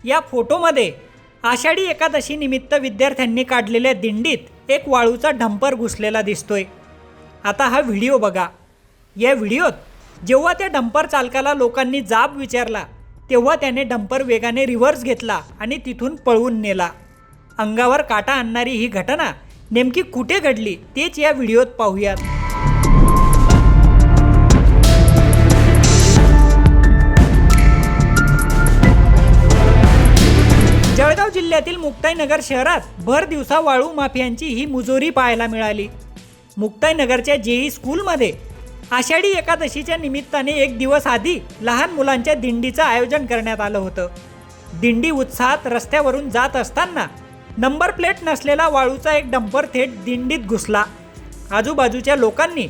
या फोटोमध्ये आषाढी एकादशी निमित्त विद्यार्थ्यांनी काढलेल्या दिंडीत एक वाळूचा डंपर घुसलेला दिसतोय। आता हा व्हिडिओ बघा। या व्हिडिओत जेव्हा त्या डंपर चालकाला लोकांनी जाब विचारला तेव्हा त्याने डंपर वेगाने रिव्हर्स घेतला आणि तिथून पळवून नेला। अंगावर काटा आणणारी ही घटना नेमकी कुठे घडली तेच या व्हिडिओत पाहूयात। जळगाव जिल्ह्यातील मुक्ताईनगर शहरात भर दिवसा वाळू माफियांची ही मुजोरी पाहायला मिळाली। मुक्ताईनगरच्या जेई स्कूलमध्ये आषाढी एकादशीच्या निमित्ताने एक दिवस आधी लहान मुलांच्या दिंडीचं आयोजन करण्यात आलं होतं। दिंडी उत्साहात रस्त्यावरून जात असताना नंबर प्लेट नसलेला वाळूचा एक डंपर थेट दिंडीत घुसला। आजूबाजूच्या लोकांनी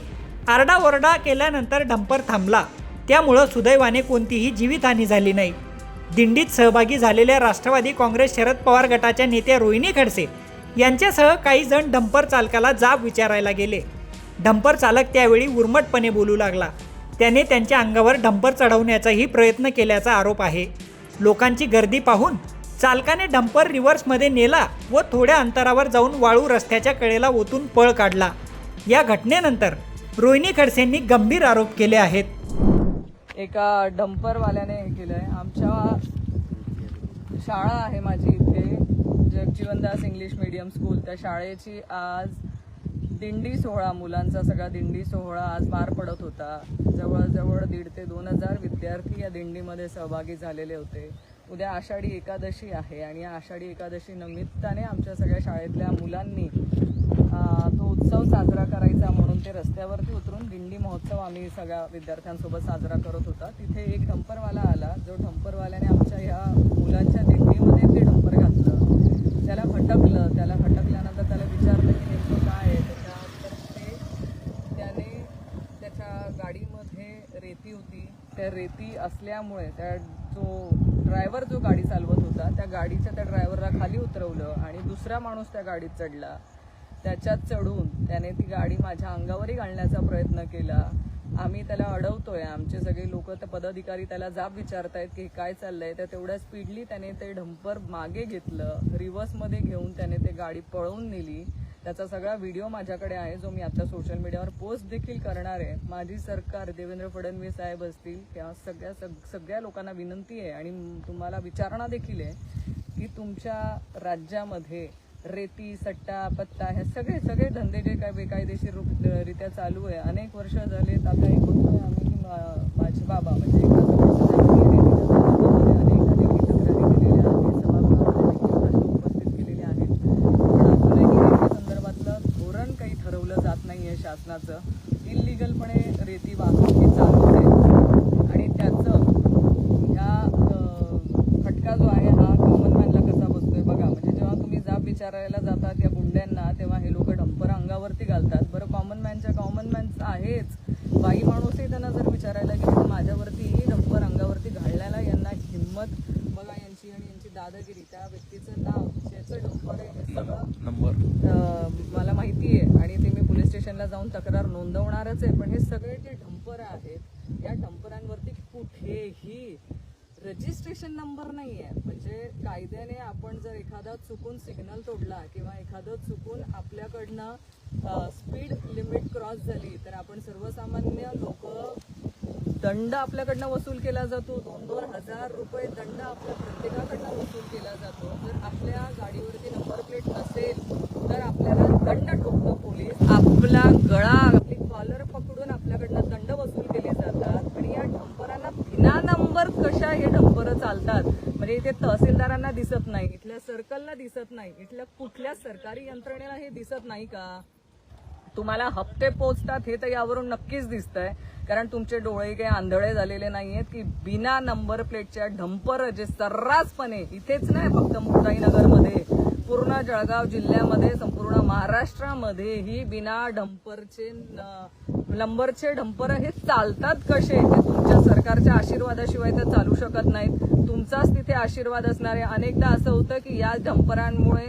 आरडाओरडा केल्यानंतर डंपर थांबला। त्यामुळं सुदैवाने कोणतीही जीवितहानी झाली नाही। दिंडीत सहभागी झालेल्या राष्ट्रवादी काँग्रेस शरद पवार गटाच्या नेत्या रोहिणी खडसे यांच्यासह काही जण डंपर चालकाला जाब विचारायला गेले। डंपर चालक त्यावेळी उर्मटपणे बोलू लागला। त्याने त्यांच्या अंगावर डंपर चढवण्याचाही प्रयत्न केल्याचा आरोप आहे। लोकांची गर्दी पाहून चालकाने डंपर रिव्हर्समध्ये नेला व थोड्या अंतरावर जाऊन वाळू रस्त्याच्या कडेला ओतून पळ काढला। या घटनेनंतर रोहिणी खडसेंनी गंभीर आरोप केले आहेत। एका डंपरवाल्याने हे केलंय। आमच्या शाळा आहे माझी इथे जगजीवनदास इंग्लिश मीडियम स्कूल, त्या शाळेची आज दिंडी सोहळा, मुलांचा सगळा दिंडी सोहळा आज पार पडत होता। जवळजवळ 1,500 ते 2,000 विद्यार्थी या दिंडीमध्ये सहभागी झालेले होते। उद्या आषाढी एकादशी आहे आणि या आषाढी एकादशी निमित्ताने आमच्या सगळ्या शाळेतल्या मुलांनी तो उत्सव साजरा करायचा म्हणून ते रस्त्यावरती उतरून दिंडी महोत्सव आम्ही सगळ्या विद्यार्थ्यांसोबत साजरा करत होता। तिथे एक डंपरवाला आला, जो डंपरवाल्याने आमच्या ह्या मुलांच्या दिंडीमध्ये ते डंपर घातलं। त्याला फटकल्यानंतर त्याला विचारलं की नेमकं काय आहे। त्याने त्याच्या गाडीमध्ये रेती होती, त्या रेती असल्यामुळे ड्रायव्हर जो गाडी चालवत होता त्या गाडीच्या त्या ड्रायव्हरला खाली उतरवलं आणि दुसरा माणूस त्या गाडीत चढला। त्याच्यात चढून त्याने ती गाडी माझ्या अंगावरही घालण्याचा प्रयत्न केला। आम्ही त्याला अडवतोय, आमचे सगळे लोक, त्या पदाधिकारी त्याला जाब विचारतायत की काय चाललंय। तर तेवढ्या स्पीडली त्याने ते डंपर मागे घेतलं, रिव्हर्समध्ये घेऊन त्याने ते गाडी पळवून नेली। त्याचा सगळा व्हिडिओ माझ्याकडे आहे, जो मी आता सोशल मीडियावर पोस्ट देखील करणार आहे। माझी सरकार, देवेंद्र फडणवीस साहेब असतील किंवा सगळ्या लोकांना विनंती आहे आणि तुम्हाला विचारणा देखील आहे की तुमच्या राज्यामध्ये रेती, सट्टा, पत्ता हे सगळे धंदे जे काय बेकायदेशीररित्या चालू आहे, अनेक वर्ष झालेत। आता एक बघतोय आम्ही की माझे बाबा म्हणजे शासनाचं इल्लीगलपणे रेती वाहतूक चालू आहे आणि त्याचं ह्या फटका जो आहे हा कॉमन मॅनला कसा बसतोय बघा। म्हणजे जेव्हा तुम्ही जाब विचारायला जातात या गुंड्यांना तेव्हा हे लोक डंपर अंगावरती घालतात। बरं, कॉमन मॅन आहेच, बाई माणूसही त्यांना जर विचारायला गेलं तर माझ्यावरतीही डंपर अंगावरती घालण्याला यांना हिंमत बघा यांची आणि यांची दादागिरी। त्या व्यक्तीचं नाव, त्याचं डंपर आहे, सगळं मला माहिती आहे आणि ते मी पोलीस स्टेशनला जाऊन तक्रार नोंदवणारच आहे। पण हे सगळे जे डंपर आहेत या डंपरांवरती कुठेही रजिस्ट्रेशन नंबर नाही आहे। म्हणजे कायद्याने आपण जर एखादा चुकून सिग्नल तोडला किंवा एखादं चुकून आपल्याकडनं स्पीड लिमिट क्रॉस झाली तर आपण सर्वसामान्य लोक दंड आपल्याकडनं वसूल केला जातो। 2-2 हजार रुपये दंड आपल्या प्रत्येकाकडनं वसूल केला जातो। जर आपल्या गाडीवरती नंबर प्लेट नसेल तर आपल्याला दंड ठोकतो पोलीस, आपला गळा, आपली कॉलर पकडून आपल्याकडनं दंड वसूल केले जातात। आणि या डंपरांना बिना नंबर कशा हे डंपर चालतात म्हणजे इथे तहसीलदारांना दिसत नाही, इथल्या सर्कलला दिसत नाही, इथल्या कुठल्या सरकारी यंत्रणेला हे दिसत नाही का? तुम्हाला हप्ते पोचतात हे तर यावरून नक्कीच दिसतंय, कारण तुमचे डोळे काही आंधळे झालेले नाहीयेत की बिना नंबर प्लेटच्या डंपर जे सर्रासपणे इथेच नाही फक्त मुक्ताईनगरमध्ये, पूर्ण जळगाव जिल्ह्यामध्ये, संपूर्ण महाराष्ट्रामध्येही बिना नंबरचे डंपर हे चालतात कसे? ते तुमच्या सरकारच्या आशीर्वादाशिवाय तर चालू शकत नाहीत। तुमचाच तिथे आशीर्वाद असणारे। अनेकदा असं होतं की या डंपरांमुळे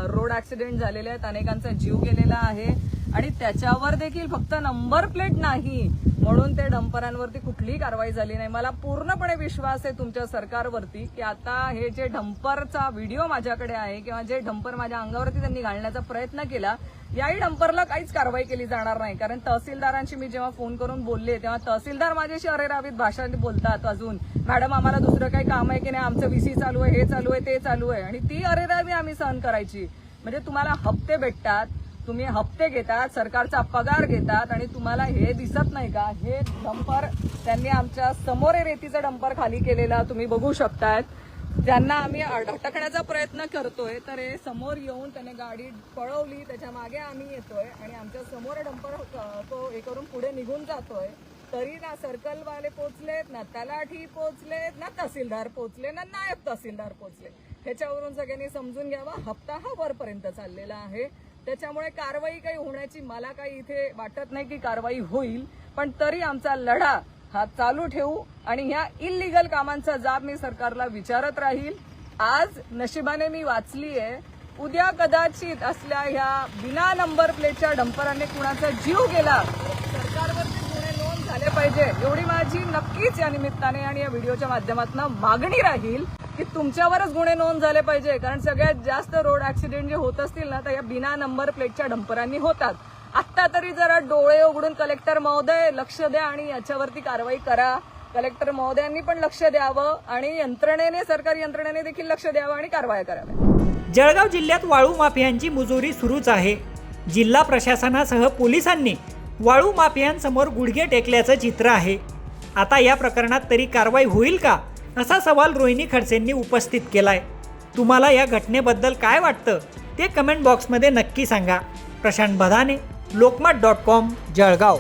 रोड ऍक्सिडेंट झालेले आहेत, अनेकांचा जीव गेलेला आहे आणि त्याच्यावर देखील फक्त नंबर प्लेट नाही, म्हणून ते डंपरांवरती कुठलीही कारवाई झाली नाही. मला पूर्णपणे विश्वास आहे तुमच्या सरकारवरती की आता हे जे डंपरचा व्हिडिओ माझ्याकडे आहे किंवा जे डंपर माझ्या अंगावरती त्यांनी घालण्याचा प्रयत्न केला, याही डंपरला काहीच कारवाई केली जाणार नाही. कारण तहसीलदारांशी मी जेव्हा फोन करून बोलले तेव्हा तहसीलदार माझ्याशी अरेरावीत भाषा बोलतात. अजून मॅडम आम्हाला दुसरं काही काम आहे की नाही, आमचं VC चालू आहे, हे चालू आहे, ते चालू आहे, आणि ती अरेरावी आम्ही सहन करायची. म्हणजे तुम्हाला हप्ते भेटतात, तुम्ही हप्ते घेतात, सरकारचा पगार घेतात, आणि तुम्हाला हे दिसत नाही का? हे डंपर त्यांनी आमच्या समोर रेतीचं डंपर खाली केलेला तुम्ही बघू शकतायत. ज्यांना आम्ही अटकण्याचा प्रयत्न करतोय तर हे समोर येऊन त्याने गाडी पळवली, त्याच्या मागे आम्ही येतोय आणि आमच्या समोर डंपर तो हे करून पुढे निघून जातोय. तरी ना सर्कलवाले पोचलेत, ना तलाठी पोचलेत, ना तहसीलदार पोचले, ना नायब तहसीलदार पोचले. ह्याच्यावरून सगळ्यांनी समजून घ्यावा, हप्ता हा वरपर्यंत चाललेला आहे. त्याच्यामुळे कारवाई काही होण्याची मला काही इथे वाटत नाही की कारवाई होईल. पण तरी आमचा लढा हा चालू ठेवू आणि ह्या इल्लीगल कामांचा जाब मी सरकारला विचारत राहील. आज नशिबाने मी वाचली आहे, उद्या कदाचित असल्या ह्या बिना नंबर प्लेटच्या डंपराने कुणाचा जीव गेला, सरकारवरती गुन्हे नोंद झाले पाहिजे, एवढी माझी नक्कीच या निमित्ताने आणि या व्हिडिओच्या माध्यमातून मागणी राहील की तुमच्यावरच गुन्हे नोंद झाले पाहिजे. कारण सगळ्यात जास्त रोड ऍक्सिडेंट जे होत असतील ना, तर या बिना नंबर प्लेटच्या डंपरांनी होतात. आत्ता तरी जरा डोळे उघडून कलेक्टर महोदय लक्ष द्या आणि याच्यावरती कारवाई करा. कलेक्टर महोदयांनी पण लक्ष द्यावं आणि यंत्रणेने, सरकारी यंत्रणेने देखील लक्ष द्यावं आणि कारवाया कराव्या. जळगाव जिल्ह्यात वाळू माफियांची मुजोरी सुरूच आहे. जिल्हा प्रशासनासह पोलिसांनी वाळू माफियांसमोर गुडघे टेकल्याचं चित्र आहे. आता या प्रकरणात तरी कारवाई होईल का, असा सवाल रोहिणी खडसेंनी उपस्थित केलाय. तुम्हाला या घटनेबद्दल काय वाटतं ते कमेंट बॉक्समध्ये नक्की सांगा. प्रशांत बधाने, लोकमत.com, जळगाव.